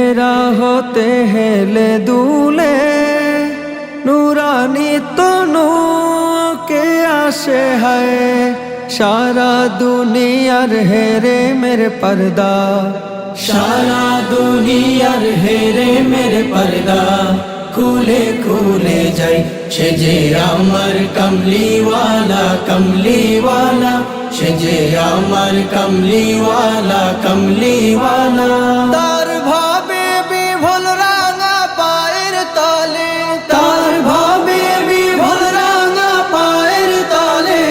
হেরা হতে হেলে দুলে নুরানি তনু কে আসে হায় সারা দুনিয়ার হেরে মেরে পর্দা সারা দুনিয়ার হেরে মেরে পর্দা খুলে খুলে যাই সে যে আমার কমলিওয়ালা কমলিওয়ালা সে যে আমার কমলিওয়ালা কমলিওয়ালা তার ভাবে বিভোল রাঙা পায়ের তলে তার ভাবে বিভোল রাঙা পায়ের তলে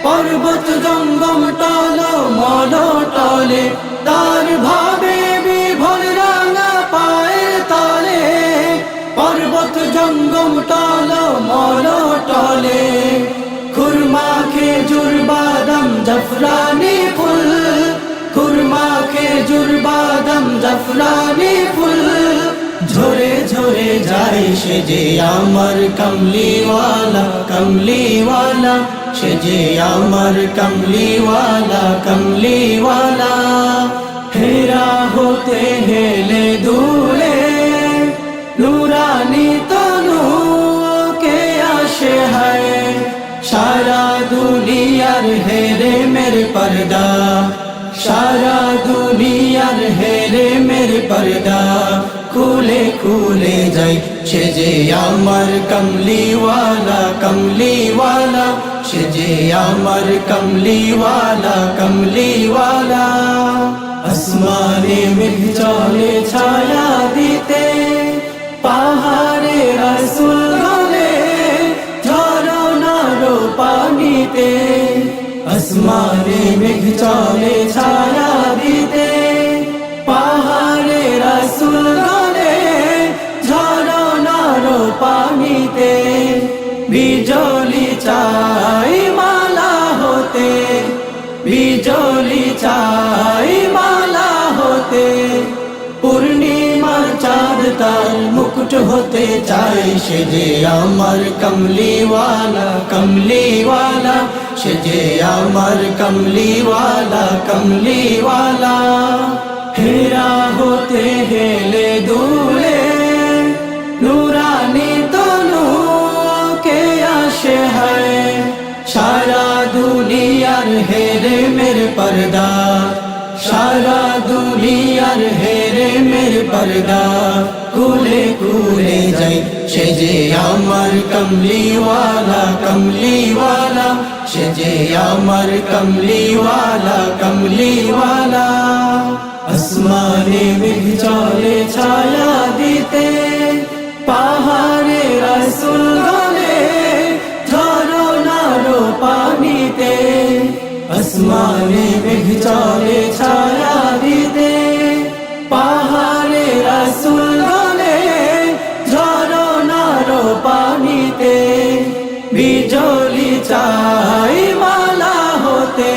পর্বত জঙ্গম টলো মল টলে তার ভাবে বিভোল রাঙা পায়ের তলে পর্বত জঙ্গম টলো মল টলে খুরমা খেজুর বাদাম জাফরানি ফুল খুরমা খেজুর বাদাম জাফরানি ফুল ঝরে ঝরে যায় সে যে আমার কমলিওয়ালা কমলিওয়ালা সে যে আমার কমলিওয়ালা কমলিওয়ালা হেরা হতে হেলে দুলে নুরানি তনু কে আসে হায় সারা দুনিয়ার হেরে মেরে পর্দা সারা দুনিয়ার হেরে মেরে পর্দা খুলে খুলে যাই সে যে আমার কমলিওয়ালা কমলিওয়ালা সে যে আমার কমলিওয়ালা কমলিওয়ালা আসমানে মেঘ চলে ছায়া দিতে পাহাড়ে রাসূল গলে ঝরনার পানিতে আসমানে মেঘ চলে ছায়া দিতে পাহাড়ে রাসূল গলে ঝরনার পানিতে বিজলি চাই মালা হতে বিজলি চাই মালা হতে পূর্ণিমার চাঁদ তার মুকুট হতে চাই সে যে আমার কমলিওয়ালা কমলিওয়ালা সে যে আমার কমলিওয়ালা কমলিওয়ালা হেরা হতে হেলে দুলে নুরানি তনু কে আসে হায় সারা দুনিয়ার হেরে মেরে পর্দা সারা দুনিয়ার হেরে মেরে পর্দা খুলে খুলে যাই সে যে আমার কমলিওয়ালা কমলিওয়ালা সে যে আমার কমলিওয়ালা কমলিওয়ালা আসমানে মেঘ চলে ছায়া দিতে পাহাড়ে রাসূল গলে ঝরনার পানিতে আসমানে মেঘ চলে ছায়া দিতে পাহাড়ে রাসূল গলে ঝরনার পানিতে বিজলি চাই মালা হতে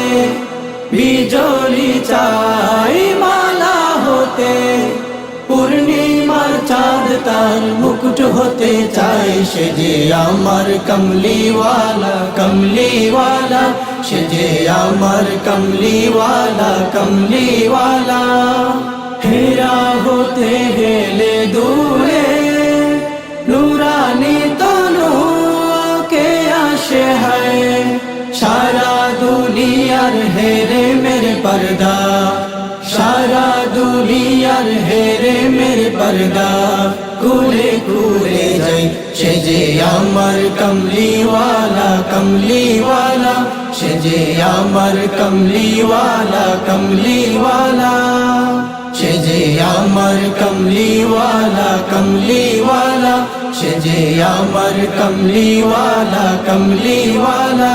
বিজলি চাই মালা হতে পূর্ণিমার চাঁদ তার মুকুট হতে চাই সে যে আমার কমলিওয়ালা কমলিওয়ালা সে যে আমার কমলিওয়ালা কমলিওয়ালা হেরা হতে হেলে দুলে নুরানি তনু কে আসে হায় সারা দুনিয়ার হেরে মেরে পর্দা সারা দুনিয়ার হেরে মেরে পর্দা খুলে খুলে যাই সে যে আমার কমলিওয়ালা কমলিওয়ালা সে যে আমার কমলিওয়ালা কমলিওয়ালা সে যে আমার কমলিওয়ালা কমলিওয়ালা সে যে আমার কমলিওয়ালা কমলিওয়ালা